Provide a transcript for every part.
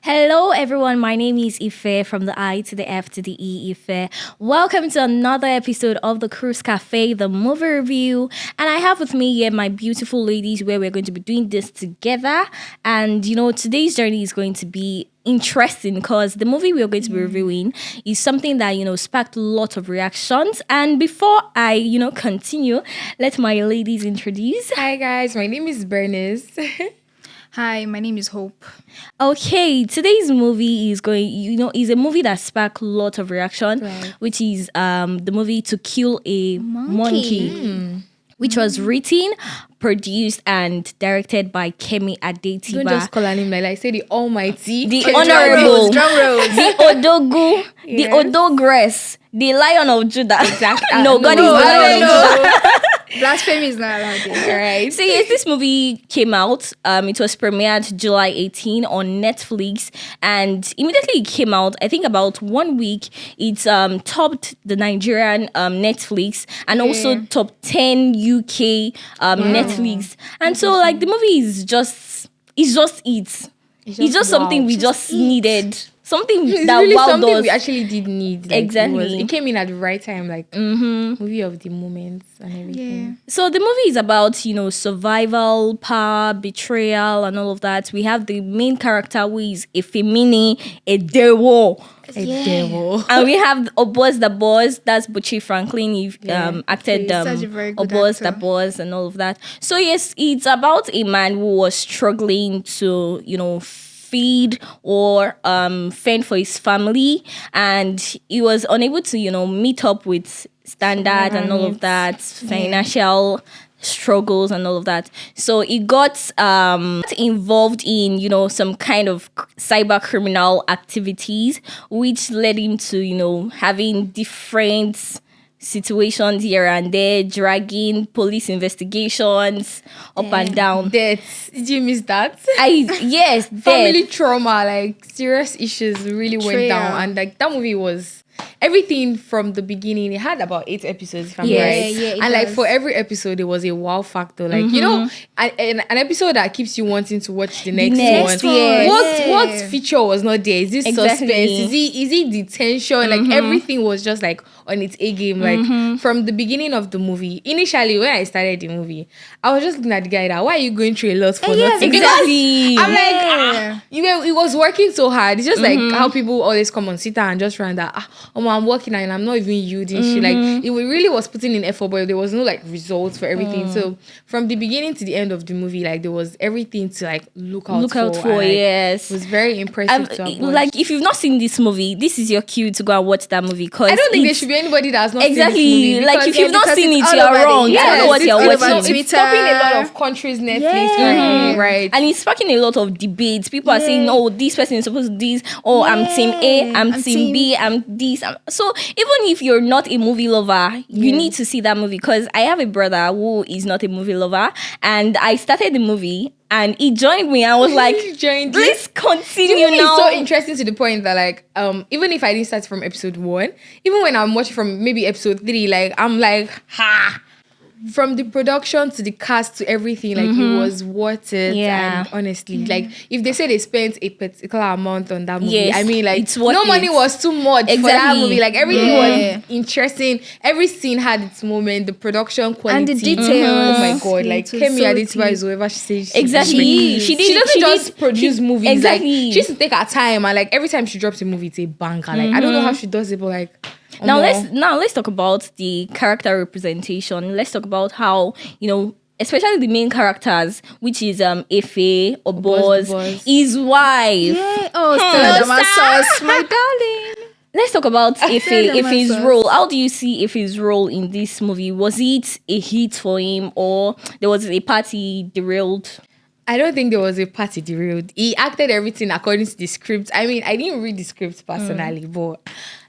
Hello, everyone. My name is Ife from the I to the F to the E, Ife. Welcome to another episode of the Cruise Cafe, the movie review. And I have with me here my beautiful ladies where we're going to be doing this together. And, today's journey is going to be interesting because the movie we're going to be reviewing is something that, sparked a lot of reactions. And before I, continue, let my ladies introduce. Hi, guys. My name is Bernice. Hi, my name is Hope. Okay, today's movie is a movie that sparked a lot of reaction, Right. which is the movie To Kill a Monkey, which was written, produced, and directed by Kemi Adetiba. Don't just call her name like that. Say the Almighty. The Okay, Honorable, drum rolls. the Odogu, the Yes. Odogress, the Lion of Judah. Exactly. No, God is the Lion of Judah. Blasphemy is not allowed here. All right. So yes, this movie came out. It was premiered July 18 on Netflix, and immediately it came out. I think about 1 week, it topped the Nigerian Netflix and also top 10 UK Netflix. And so like the movie is just it's just something we just needed. Something It's that really wowed something us. we actually did need. Like, Exactly. It came in at the right time, like movie of the moments and everything. Yeah. So the movie is about, survival, power, betrayal, and all of that. We have the main character who is a femini, a dewo. A devil. And we have Obos the Boss, that's Buchi Franklin. He acted Such a very good Obos the actor. Boss and all of that. So yes, it's about a man who was struggling to, feed or fend for his family, and he was unable to meet up with standard and all of that, financial struggles and all of that. So he got involved in some kind of cyber criminal activities, which led him to having different situations here and there, dragging police investigations up and down. Death. Did you miss that? Yes, Family death. trauma, like serious issues really went Betrayal. down. And like that movie was everything from the beginning. It had about 8 episodes, if I'm Yes. right. Yeah, it and like does. for every episode, there was a wow factor. Like, an episode that keeps you wanting to watch the next, next one. one, yes. What feature was not there? Is this Exactly. suspense? Is it the tension? Like everything was just like on its A game. Like from the beginning of the movie. Initially, when I started the movie, I was just looking at the guy that why are you going through a lot for nothing? Exactly. I'm like, Yeah. it was working so hard. It's just like how people always come on Twitter and just run that, I'm working and I'm not even yielding shit. Like it really was putting in effort, but there was no like results for everything. So from the beginning to the end of the movie, like there was everything to like look out for. Look out for, and, like, yes. It was very impressive to have watched. Like if you've not seen this movie, this is your cue to go and watch that movie. Cause I don't think there it's- should be anybody that has not exactly seen this movie. like because- if you've not because seen it's it, all over you're the- wrong. You don't know what Yes, you're it's all watching. over it's stopping a lot of countries' Netflix currently, right? And it's sparking a lot of debates. People are saying, "Oh, this person is supposed to do this." Oh, I'm team A. I'm team B. I'm this. So even if you're not a movie lover, you need to see that movie. Because I have a brother who is not a movie lover, and I started the movie, and he joined me. I was like, He joined you? "Let's continue The movie now." is so interesting to the point that like even if I didn't start from episode 1, even when I'm watching from maybe episode 3, like I'm like from the production to the cast to everything, like it was worth it. Yeah. And honestly, like if they say they spent a particular amount on that movie, Yes, I mean like it's worth no money it. was too much for that Exactly. movie. Like everything Yeah. was interesting. Every scene had its moment. The production quality And the details. Oh my god! Like It was Kemi so Adetiba deep. is whoever she says Exactly. She doesn't just produce movies. Exactly. Like she used to take her time and like every time she drops a movie, it's a banker. Like I don't know how she does it, but like Now omo. let's talk about the character representation. Let's talk about how especially the main characters, which is Efe or Boss, Boss, his wife. Yeah. Oh, Stella Damascus, my darling. Let's talk about Efe's Damascus. role. How do you see Efe's role in this movie? Was it a hit for him, or there was a party derailed? I don't think there was a party derailed. He acted everything according to the script. I mean, I didn't read the script personally, but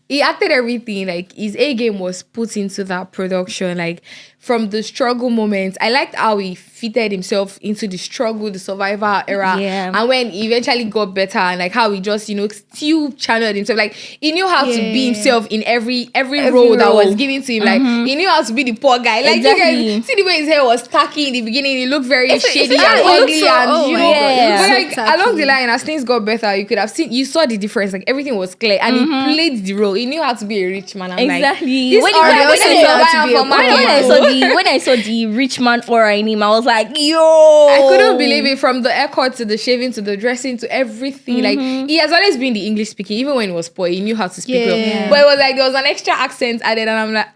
he acted everything. Like his A game was put into that production. Like from the struggle moments, I liked how he fitted himself into the struggle, the survivor era. Yeah. And when he eventually got better, and like how he just still channeled himself. Like he knew how to be himself in every role that was given to him. Like he knew how to be the poor guy. Like Exactly. you guys see the way his hair was tacky in the beginning. He looked very shady and it looks ugly, so- and oh you my know. God, it Yeah. But looks like so tacky. along the line, as things got better, you saw the difference. Like everything was clear, and he played the role. He knew how to be a rich man. I'm Exactly. like, When Or they when also I knew saw- how to be a when I saw the rich man aura in him, I was like, yo, I couldn't believe it, from the haircut to the shaving to the dressing to everything. Like he has always been the English speaking, even when he was poor, he knew how to speak well. Yeah. But it was like there was an extra accent added, and I'm like,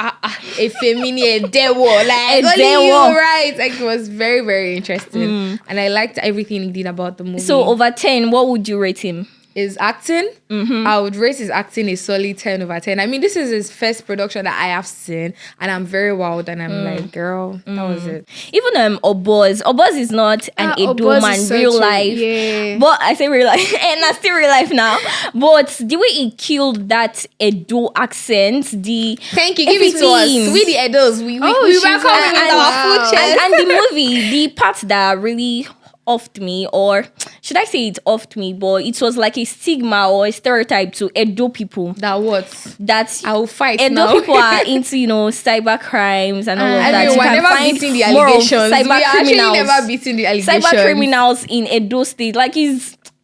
a feminine dewo, like A only dewo. you, right? Like it was very, very interesting, and I liked everything he did about the movie. So over 10, what would you rate him? His acting, I would rate his acting a solid 10 over 10. I mean, this is his first production that I have seen, and I'm very wowed, and I'm like, girl, that was it. Even Obos is not an Edo Obos man, is real such a- life. yeah. But I say real life, and that's still real life now. But the way he killed that Edo accent, Thank you, give it to us. everything. We the Edos, we she's welcome like, him with our full chest. and the movie, the part that really offed me, or should I say it offed me, but it was like a stigma or a stereotype to Edo people. That what? That I will fight Edo now. people are into, cyber crimes and all of I that. I mean, You we're can never find beating the more of allegations. cyber We are actually criminals. never beating the allegations. Cyber criminals in Edo State, like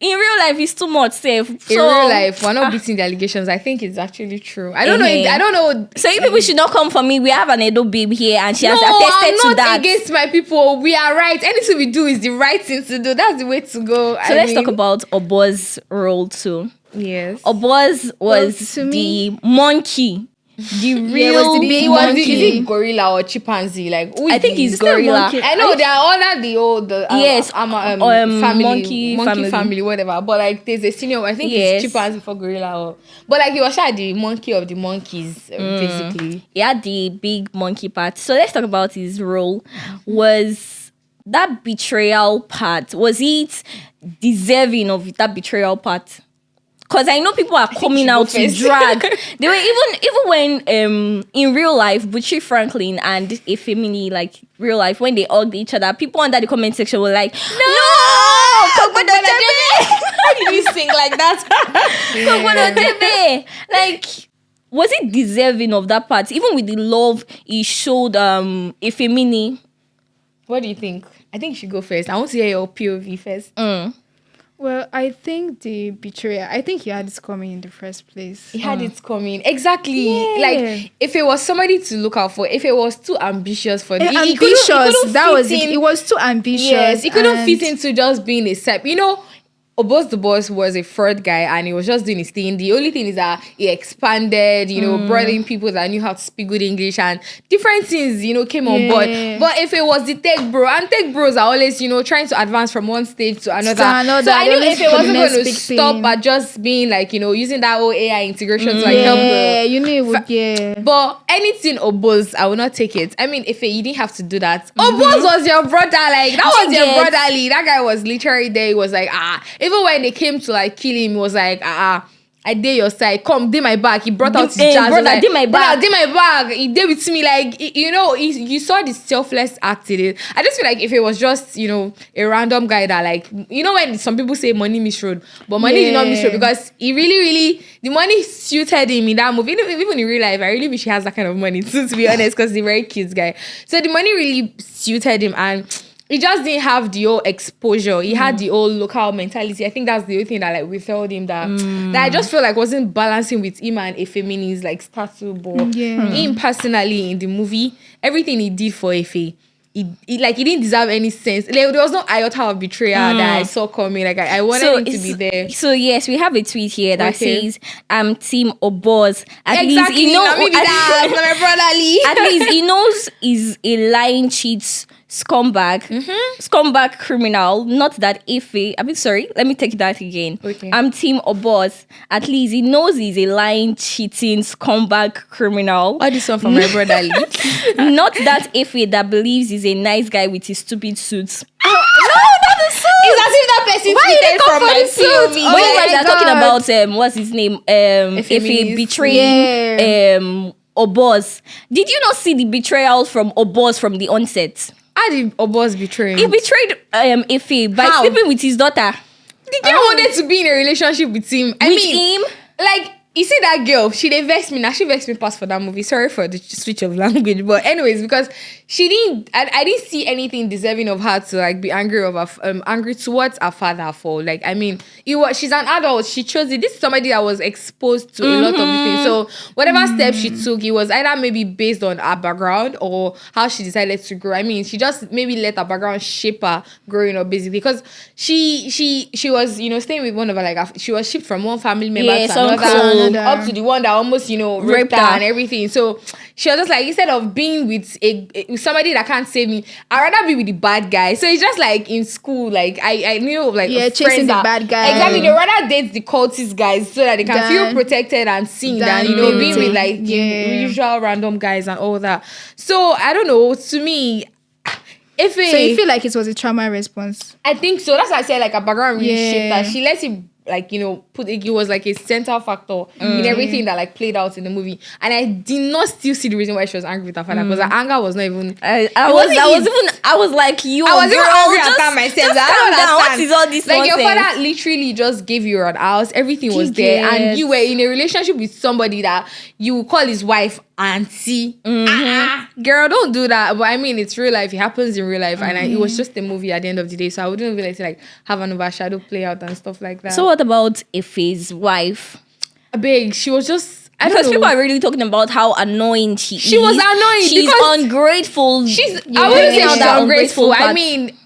in real life, it's too much safe. In real life, we're not beating the allegations. I think it's actually true. I don't know. I don't know. So you people should not come for me. We have an Edo babe here, and she has No, attested I'm to not that. against my people. We are right. Anything we do is the right thing to do. That's the way to go. So let's talk about Obo's role too. Yes. Obo's was to the me- monkey, the real was the big He was monkey. is it gorilla or chimpanzee? Like who is I think the- he's It's not gorilla. monkey. I know they are under the old Yes, family, monkey family. family, whatever. But like there's a senior, I think Yes. it's chimpanzee for gorilla. But like he was sure the monkey of the monkeys, basically. He had the big monkey part. So let's talk about his role. Was that betrayal part? Was it deserving of that betrayal part? Because I know people are coming you out go to first. drag. They were even when in real life, Butchie Franklin and Efemini, like real life, when they hugged each other, people under the comment section were like, "No, How did you sing like that? like, was it deserving of that part? Even with the love he showed Efemini. What do you think? I think you should go first. I want to hear your POV first. Well, I think the betrayer. I think he had it coming in the first place. He had it coming. Exactly. Yeah. Like, if it was somebody to look out for, if it was too ambitious for Ambitious. he couldn't That fit was it. in- It was too ambitious. Yes, he couldn't and- fit into just being a sep. Obos the boss was a fraud guy, and he was just doing his thing. The only thing is that he expanded, brought in people that knew how to speak good English, and different things, came on board. Yeah. But if it was the tech bro, and tech bros are always, trying to advance from one stage to another. another, So I they knew always if it put the wasn't next going to big stop thing. at just being like, using that whole AI integration to like help Yeah, the you knew it would. Yeah. but anything Obos, I will not take it. I mean, if you didn't have to do that. Obos was your brother, like that was your Yes. brotherly. That guy was literally there. He was like, even when they came to like kill him, he was like, I dare your side. Come, did my back. He brought out his jazz. brother, Like, dey my back. Did my back. He did with me. Like, you saw the selfless act in it. I just feel like if it was just, a random guy that like, when some people say money misrode, but money did not misrode because he really, really, the money suited him in that movie. Even in real life, I really wish he has that kind of money too, to be honest, because he's a very cute guy. So the money really suited him, and he just didn't have the old exposure. He had the old local mentality. I think that's the only thing that like withheld him that I just feel like wasn't balancing with him and Efemini's like status. But him personally in the movie, everything he did for Efe, he didn't deserve any sense. Like, there was no iota of betrayal that I saw coming. Like I wanted him to be there. So yes, we have a tweet here that Okay. says, Team Obos. At least Exactly. he knows. Now maybe that for my brotherly. At least he knows he's a lying cheat scumbag, scumbag criminal. Not that Ife. Sorry, let me take that again. Okay. I'm Team Obos. At least he knows he's a lying, cheating scumbag criminal. All this one for my brotherly. Not that Ife that believes he's a nice guy with his stupid suits. No, not the suit. It's as if that person Why you tweeted dey from my comfort suit? POV. Oh But you my guys are talking God. about what's his name? If Feminist. betraying Oboz. Did you not see the betrayal from Oboz from the onset? How did Obos betray him? He betrayed Ife by How? sleeping with his daughter. The girl wanted to be in a relationship with him. I With mean, him? like, you see that girl, she dey vex me. Now she vex me past for that movie. Sorry for the switch of language. But anyways, because she didn't, I didn't see anything deserving of her to like be angry angry towards her father for. Like, I mean, she's an adult. She chose it. This is somebody that was exposed to a lot of the things. So whatever step she took, it was either maybe based on her background or how she decided to grow. I mean, she just maybe let her background shape her growing up basically, because she was, staying with one of her, like, she was shipped from one family member Yes, to another, uncle. up to the one that almost, raped her and everything. So she was just like, instead of being with somebody that can't save me, I'd rather be with the bad guy. So it's just like in school, like I knew like chasing friends the that- bad guy. Exactly. They'd rather date the cultist guys so that they can feel protected and seen than being with like the usual random guys and all that. So I don't know. To me, So you feel like it was a trauma response? I think so. That's why I said like a background really shaped Yeah. that. She lets it like, it was like a central factor in everything that like played out in the movie. And I did not still see the reason why she was angry with her father, because her anger was not even. I was like, you. I was even girl, angry just- at that myself. just I calm don't down. What understand. is all this Like your nonsense? father literally just gave you an house, everything was He there, and gets- you were in a relationship with somebody that you call his wife auntie. Girl, don't do that. But I mean, it's real life. It happens in real life, and it was just a movie at the end of the day. So I wouldn't really like have an overshadow play out and stuff like that. So what about Ife's wife? Big, she was just. I don't Because know. people are really talking about how annoying she is. She was annoying She's because ungrateful. She's. You're I wouldn't bringing say out she's that ungrateful. I part. mean,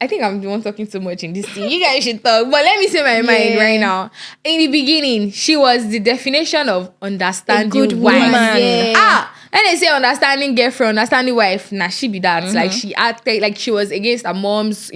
I think I'm the one talking too much in this scene. You guys should talk, but let me say my mind right now. In the beginning, she was the definition of understanding good wife. woman. Ah, and they say understanding girlfriend, understanding wife. Nah, she be that. Like she acted like she was against her mom's,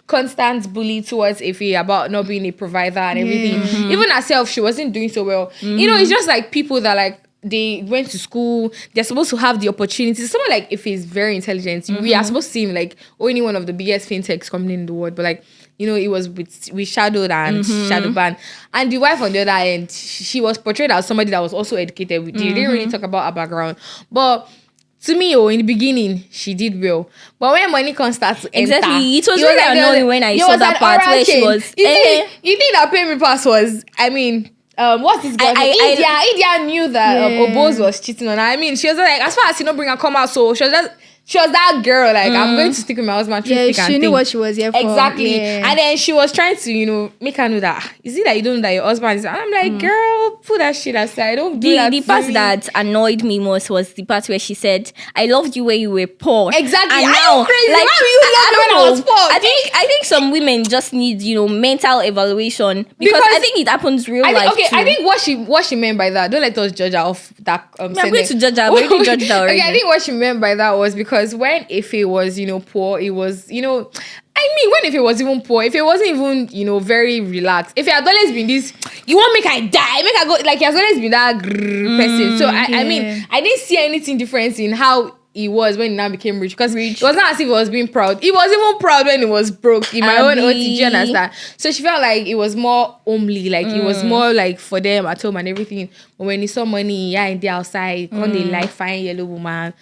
constant bully towards Ife about not being a provider and everything. Even herself, she wasn't doing so well. It's just like people that like. They went to school. They're supposed to have the opportunity. Someone like if he's very intelligent, we are supposed to see him like only one of the biggest fintechs company in the world. But like it was with Shadowed and Shadowban, and the wife on the other end, she was portrayed as somebody that was also educated. They didn't really talk about her background, but. To me, in the beginning, she did well. But when money comes start to enter... Exactly. It was really annoying when I saw that part where she was... You think that pay me pass was... I mean... what's this girl? Idia knew that Obos was cheating on her. I mean, she was like, as far as he not bring her come out, so she was that girl. Like, I'm going to stick with my husband. She knew what she was here for. Exactly. Yeah. And then she was trying to, make her know that, is it that you don't know that your husband is... And I'm like, girl, put that shit aside. Don't do that. The to part me. that annoyed me most was the part where she said, "I loved you when you were poor." Exactly. And Are now, you crazy? like, Why will you love me when I was poor? I think some women just need mental evaluation because I think it happens real life too. I think what she meant by that, don't let us judge her off that I'm going to judge her. We already judged her already. Okay, I think what she meant by that was because when Ife was, poor, it was, I mean, when if it was even poor, if it wasn't even, very relaxed, if it had always been this, you want make I die, make I go, like he has always been that person. So I mean, I didn't see anything different in how he was when he now became rich, because it was not as if he was being proud. He was even proud when he was broke. In my own OTG, you understand? So she felt like it was more homely, like it was more like for them at home and everything. But when he saw money, in the outside, on the like fine yellow woman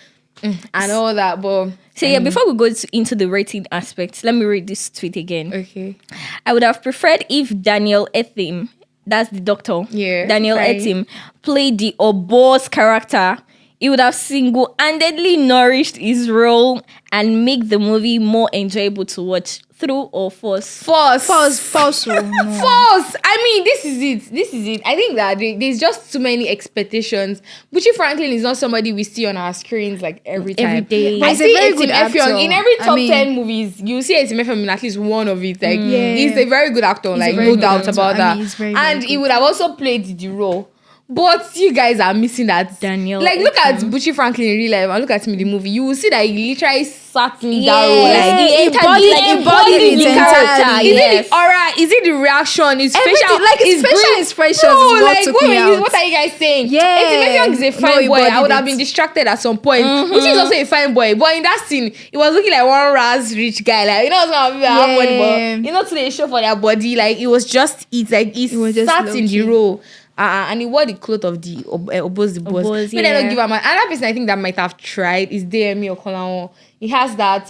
and all that. But So before we go into the rating aspect, let me read this tweet again. okay, I would have preferred if Daniel Ethim, that's the doctor, Daniel fine. Ethim, played the Obos character. He would have single-handedly nourished his role and make the movie more enjoyable to watch. True or false? false. False. No. False. I mean, this is it. I think that there's just too many expectations. Buchi Franklin is not somebody we see on our screens like every time. Every day. But I he's a see very Etim good actor. Effiong in every I top mean- 10 movies. You see Etim Effiong in at least one of it. Like Yeah. he's a very good actor. He's a Like very no good doubt actor. about I that. mean, he's very, And very he good. would have also played the role. But you guys are missing that. Daniel Like, look at Ocean. Butchie Franklin in real life and look at him in the movie. You will see that he literally sat in that Yeah, role. Like, he embodied the it character. entirely. is Yes. it the aura? Is it the reaction? His facial? Everything, like, his facial expressions is what like, took what, me were you, out. what are you guys saying? Yeah. If Young is a No, fine he boy, I embodied would have it. been distracted at some point. Which is also a fine boy. But in that scene, he was looking like one ras rich guy. Like, you know what's going to have money, but you know, to the show for their body, like, it was just it. Like, he was just sat in the low-key. role. And he wore the cloth of the Obos the boss. Obos, But I don't yeah. give him another person I think that might have tried is DME or Kolawon. He has that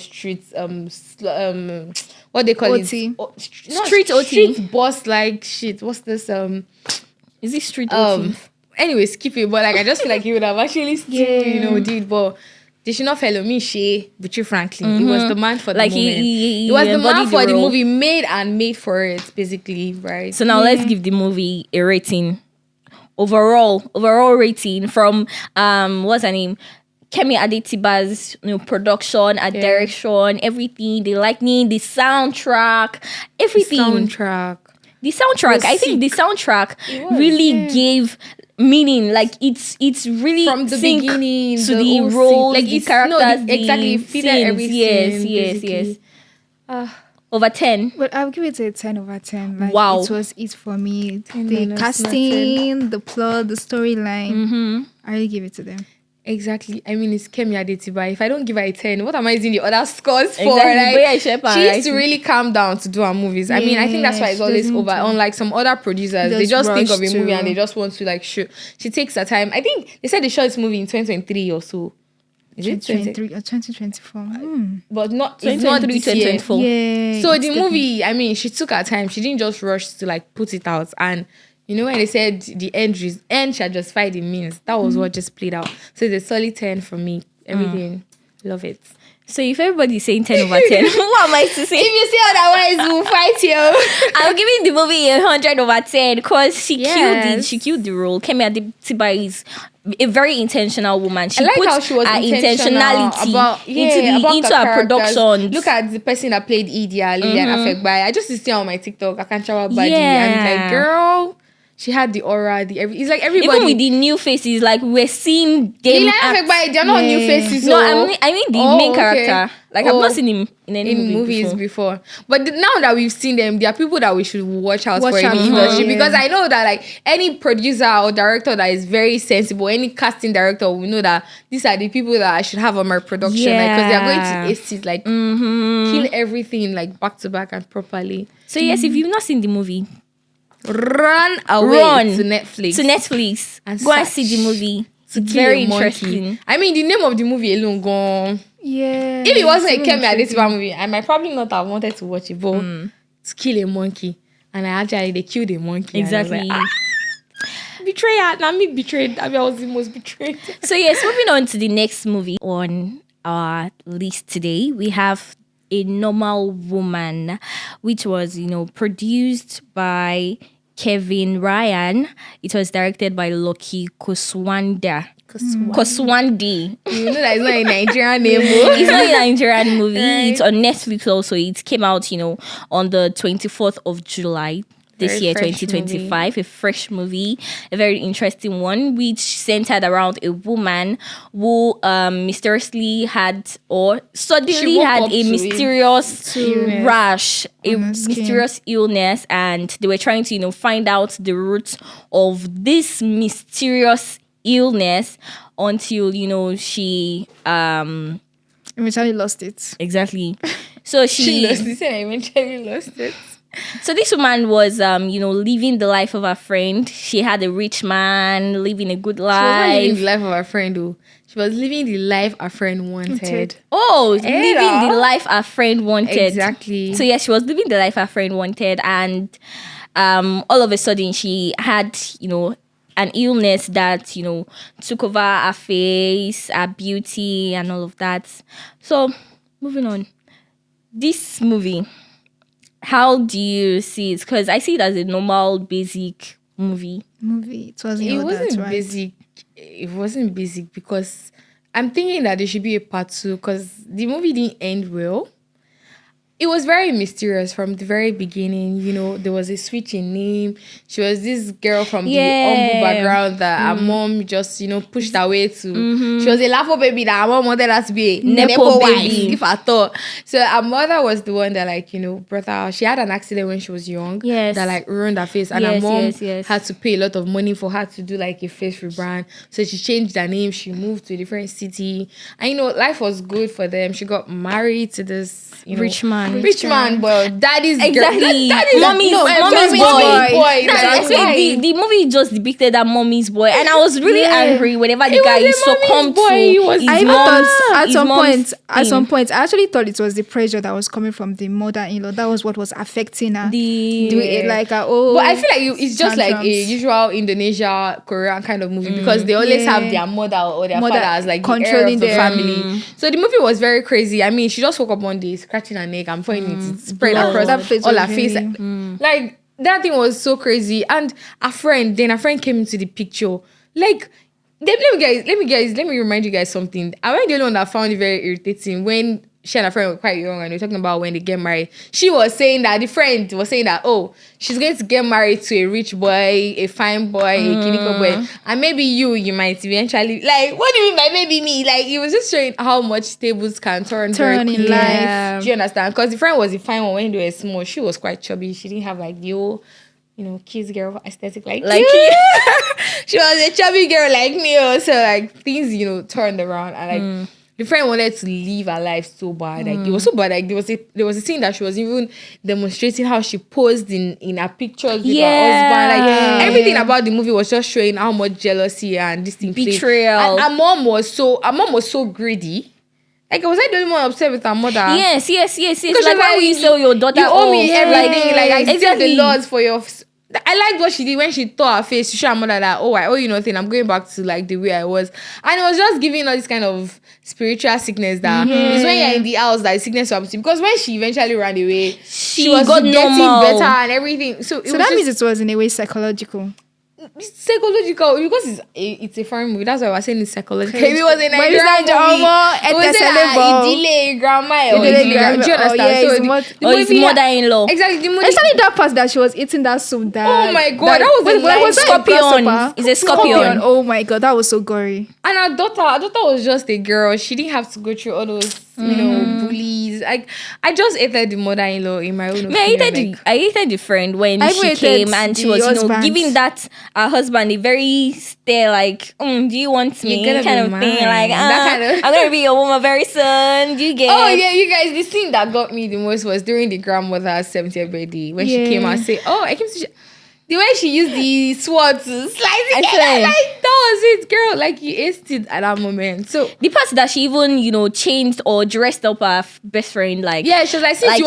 street what they call OT. it? Street OT. Street boss like shit. What's this Is it street OT? Anyway, skip it. But like I just feel like he would have actually still, did. But they should not follow me. Butchie Franklin. He was the man for the Like, moment. he He was the man embodied the for the role. movie, made for it, basically, right? So now let's give the movie a rating. Overall rating from what's her name? Kemi Adetiba's production, direction, everything, the lighting, the soundtrack, everything. The soundtrack. I think the soundtrack really gave meaning. Like it's really From the sync beginning to the the whole roles, scene. the It's characters, exactly the fitted scenes. everything. Yes. basically. Over 10. But I'll give it a 10 over 10. Like, Wow. It was it for me. 10 The minus casting, the plot, the storyline. I really give it to them. Exactly. I mean, it's Kemi Adetiba. If I don't give her a 10, what am I using the other scores for? Exactly. Boya Like, Shepa, she used right? to really calm down to do her movies. I mean, I think that's why it's she always doesn't over. do- Unlike some other producers, they Just just think of a rush movie to- and they just want to like shoot. She takes her time. I think they said they shot this movie in 2023 or so. Is it 2023 or 2024. But not, it's not 2023, this year. 2024. Yeah. So it's the movie, I mean, she took her time. She didn't just rush to like put it out. And you know when they said the end shall justify the means, that was what just played out. So it's a solid 10 for me. Everything, love it. So if everybody's saying 10 over 10, what am I to say? If you say otherwise, we'll fight you. I'm giving the movie 100 over 10 because she killed it. Yes. She killed the role. Kemi Adetiba is a very intentional woman. She I like puts how she was her intentional intentionality about into the her characters. productions. Look at the person that played Idia, Lilian Afekbai. I just see her on my TikTok. I can't show her body. And like, girl, she had the aura. It's like everybody. Even with the new faces, like we're seeing them. Lilian act- Afekbai, they're not new faces. No, so- I mean the Oh, main okay. character. Like I've not seen him in any movies movie before. before. But now that we've seen them, there are people that we should watch out Watch for in out the for, industry. yeah. Because I know that like any producer or director that is very sensible, any casting director will know that these are the people that I should have on my production. Because they are going Yeah. to ace it, like kill everything like back to back and properly. So yes, if you've not seen the movie, Run away Run to Netflix. and go and see the movie. To It's kill very a monkey. interesting. I mean, the name of the movie alone gone. Yeah. If it wasn't a it's Kemi really intriguing. Adetiba movie, I might probably not have wanted to watch it, but to kill a monkey. And they killed a monkey. and I was Exactly. like, betrayer. Now me betrayed. I was the most betrayed. So yes, moving on to the next movie on our list today, we have A Normal Woman, which was, produced by Kevin Ryan. It was directed by Loki Koswandi. You know that it's not a Nigerian name. Oh. It's not a Nigerian movie. Right. It's on Netflix also. It came out, on the 24th of July this Very year, fresh 2025. A fresh movie, a very interesting one, which centered around a woman who mysteriously had or suddenly She woke had up a to mysterious illness rash, a on her skin. mysterious illness, and they were trying to, find out the root of this mysterious illness until, she Eventually lost it. exactly. So She lost it and I eventually lost it. So this woman was, living the life of her friend. She had a rich man, living a good She was not living life. the life of her friend, though. She was living the life her friend wanted. Oh, Era. living the life her friend wanted. Exactly. So yeah, she was living the life her friend wanted, and all of a sudden she had, an illness that, took over her face, her beauty, and all of that. So moving on, this movie. How do you see it? Because I see it as a normal, basic movie. It wasn't It all wasn't that, right? basic. It wasn't basic because I'm thinking that there should be a part two because the movie didn't end well. it was very mysterious from the very beginning. You know, there was a switch in name. She was this girl from the humble background that her mom just, you know, pushed her way to. She was a Lafo baby that her mom wanted her to be a Nepo baby, if I thought. So her mother was the one that, like, you know, brought her out. She had an accident when she was young. Yes. That, like, ruined her face. And her mom had to pay a lot of money for her to do, like, a face rebrand. So she changed her name. She moved to a different city. And, you know, life was good for them. She got married to this, you know, Rich man, but daddy's exactly. Mommy's boy. Exactly. The movie just depicted that mommy's boy, and I was really angry whenever the guy succumbed to at some point, I actually thought it was the pressure that was coming from the mother-in-law. That was what was affecting her. But I feel like it's just like a usual Indonesia, Korean kind of movie because they always have their mother or their father as like controlling the heir of the family. So the movie was very crazy. I mean, she just woke up one day scratching her neck and finding it spread across all her face. Like that thing was so crazy. And a friend came into the picture. Like, let me remind you guys something. I wasn't the only one that found it very irritating when she and her friend were quite young and we were talking about when they get married. She was saying that the friend was saying that, oh, she's going to get married to a rich boy, a fine boy, a clinical boy, and maybe you might eventually, like, what do you mean by maybe me? Like, it was just showing how much tables can turn very in quickly. life. Do you understand? Because the friend was a fine one when they were small. She was quite chubby. She didn't have like the old, you know, kids girl aesthetic like she was a chubby girl like me. So like things, you know, turned around and like the friend wanted to live her life so bad. Like it was so bad. Like there was a scene that she was even demonstrating how she posed in her pictures with her husband. Like everything about the movie was just showing how much jealousy and this thing betrayal. And her mom was so greedy. Like, was I the only one upset with her mother? Yes. Because like, why will you sell your daughter? You owe me everything. Like, I said the Lord Lord for your. I liked what she did when she tore her face to show her mother that, oh, I owe you nothing. I'm going back to like the way I was. And it was just giving her this kind of spiritual sickness that is when you're in the house that sickness will happen to you. Because when she eventually ran away, she was getting better and everything. So that means it was in a way psychological. Psychological because it's a foreign movie. That's why I was saying it's psychological. It was in Nigeria. It was a grandma. Do you understand? So his mother-in-law. Exactly. Especially that part that she was eating that soup. Oh my god, that was a scorpion. It's a scorpion. Oh my god, that was so gory. And her daughter was just a girl. She didn't have to go through all those you know bullies. Like I just hated the mother-in-law in my own opinion. I hated the friend when she came and she was giving that her husband a very stare like, do you want me kind of thing, like I'm gonna be your woman very soon. Do you get? Oh yeah, you guys. The scene that got me the most was during the grandmother's 70th birthday when she came and said, "Oh, I came to." The way she used the sword to slice it, like that was it, girl. Like you aced it at that moment. So the part that she even, you know, changed or dressed up her best friend, like she was like, since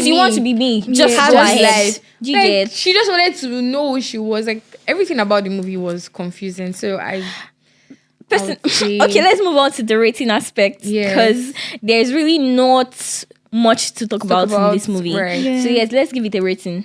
you want to be me, just go ahead. You get? She just wanted to know who she was. Like everything about the movie was confusing. So okay, let's move on to the rating aspect because there's really not much to talk about in this movie. Right. Yeah. So yes, let's give it a rating.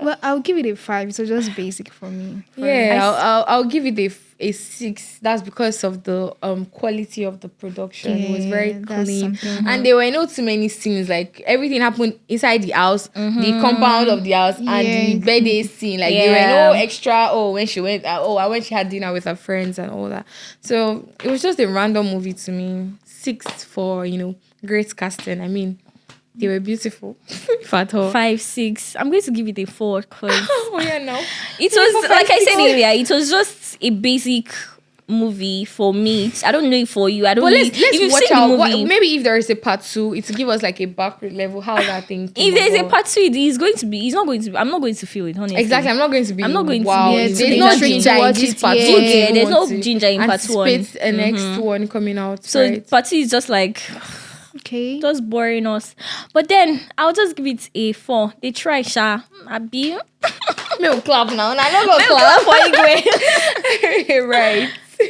Well, I'll give it a 5. So just basic for me. I'll give it a 6. That's because of the quality of the production. It was very clean, and there were not too many scenes. Like everything happened inside the house, the compound of the house, and the birthday scene. Like there were no extra. When she went. When she had dinner with her friends and all that. So it was just a random movie to me. 6 for great casting. I mean. They were beautiful. If at all. 5, 6. I'm going to give it a 4 because no. It was like I said earlier. It was just a basic movie for me. I don't know if for you. I don't. But let's watch out. Maybe if there is a part 2, it will give us like a background level how that thing. If there is a part 2, it's going to be. It's not going to be. I'm not going to feel it. Honestly, exactly. I'm not going to be. Wow. There's no ginger in this part 2. There's no ginger in part 1. And next one coming out. So part 2 is just like. Okay. Just boring us. But then I'll just give it a 4. They try, Sha. Abi. We'll clap now. I'm not going to clap for you. Right.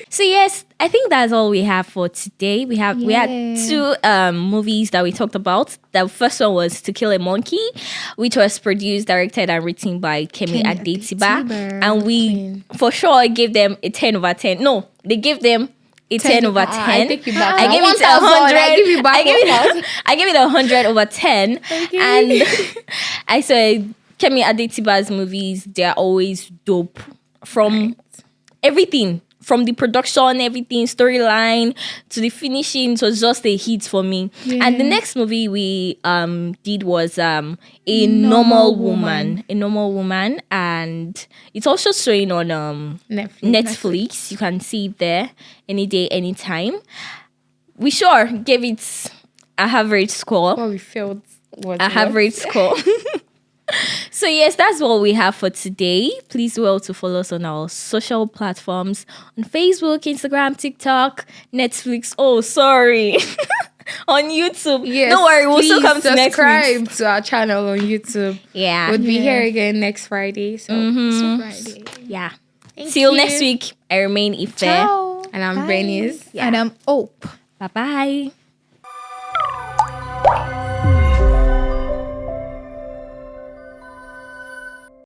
So yes, I think that's all we have for today. We had 2 movies that we talked about. The first one was To Kill a Monkey, which was produced, directed, and written by Kemi Adetiba. And we for sure gave them a 10 over 10. No, they gave them a 10 over 10. I take you back. I gave it 1,000. 100. I give you back I gave it 100 over 10. And I said Kemi Adetiba's movies, they're always dope from everything. From the production, everything, storyline to the finishing, it was just a hit for me. Yeah. And the next movie we did was A Normal Woman. A Normal Woman, and it's also showing on Netflix. You can see it there any day, anytime. We sure gave it a average score. What we felt was A average score. So yes, that's what we have for today. Please to follow us on our social platforms on Facebook, Instagram, TikTok, Netflix. Oh, sorry. On YouTube. Yes, Don't worry, we'll still come to Netflix. subscribe to our channel on YouTube. Yeah. We'll be here again next Friday. So Friday. Yeah. Thank Till you. next week, I remain Ife. Ciao. And I'm Bye. Bernice. And I'm Ope. Bye-bye.